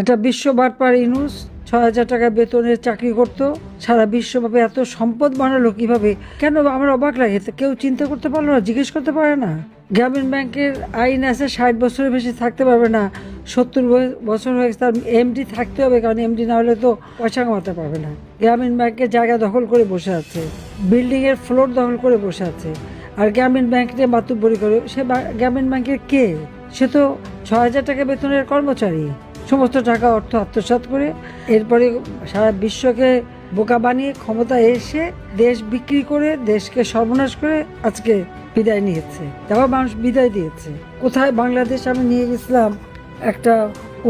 একটা বিশ্ব বাটপার ইউনূস ৬,০০০ টাকা বেতনের চাকরি করত, সারা বিশ্বব্যাপী এত সম্পদ বানালো কিভাবে? কেন আমার অবাক লাগে, কেউ চিন্তা করতে পারলো না, জিজ্ঞেস করতে পারে না? গ্রামীণ ব্যাংকের আইন আছে ৬০ বছরের বেশি থাকতে পারবে না, ৭০ বছর হয়ে গেছে তার এমডি থাকতে হবে, কারণ এমডি না হলে তো পয়সা কামাতে পারবে না। গ্রামীণ ব্যাংকের জায়গা দখল করে বসে আছে, বিল্ডিং এর ফ্লোর দখল করে বসে আছে, আর গ্রামীণ ব্যাংক নিয়ে মাতুব্বরি করে। সে গ্রামীণ ব্যাংকের কে? সে তো ৬,০০০ টাকা বেতনের কর্মচারী। সমস্ত টাকা অর্থ আত্মসাৎ করে এরপরে সারা বিশ্বকে বোকা বানিয়ে ক্ষমতা এসে দেশ বিক্রি করে দেশকে সর্বনাশ করে আজকে বিদায় নিয়েছে। তারপর মানুষ বিদায় দিয়েছে। কোথায় বাংলাদেশ আমি নিয়ে গেছিলাম একটা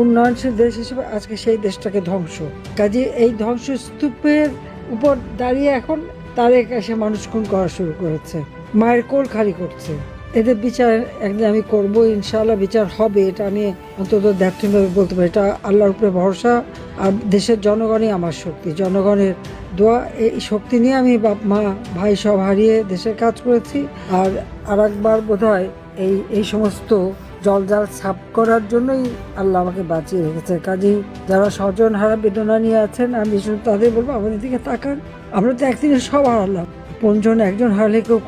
উন্নয়নশীল দেশ হিসেবে, আজকে সেই দেশটাকে ধ্বংস। কাজে এই ধ্বংসস্তূপের উপর দাঁড়িয়ে এখন তারেক এসে মানুষ খুন করা শুরু করেছে, মায়ের কোল খালি করছে। এদের বিচার একদিন আমি করবো, ইনশাআল্লাহ বিচার হবে, এটা আমি অন্তত দ্ব্যর্থহীনভাবে বলতে পারি। এটা আল্লাহর উপরে ভরসা, আর দেশের জনগণই আমার শক্তি, জনগণের দোয়া। এই শক্তি নিয়ে আমি বাপ মা ভাই সব হারিয়ে দেশের কাজ করেছি। আর একবার বোধহয় এই সমস্ত জলজাল সাফ করার জন্যই আল্লাহ আমাকে বাঁচিয়ে রেখেছে। কাজেই যারা স্বজন হারা বেদনা নিয়ে আছেন, আমি শুধু তাদের বলবো আমাদের দিকে তাকান। আমরা তো একদিনে সব হারালাম, ৫ জন একজন হারলে কেউ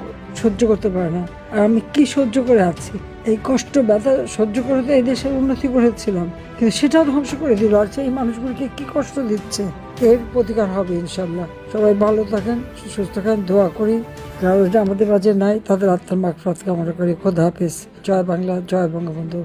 সহ্য করতে পারে না। আর আমি কি সহ্য করে আছি, এই কষ্ট ব্যথা সহ্য করে তো এই দেশের উন্নতি করেছিলাম, কিন্তু সেটাও ধ্বংস করে দিল। আর সেই মানুষগুলোকে কি কষ্ট দিচ্ছে, এর প্রতিকার হবে ইনশাল্লাহ। সবাই ভালো থাকেন, সুস্থ থাকেন, দোয়া করি। যারা আমাদের মাঝে নাই তাদের আত্মার মাগফিরাত কামনা করি। খোদা হাফেজ। জয় বাংলা, জয় বঙ্গবন্ধু।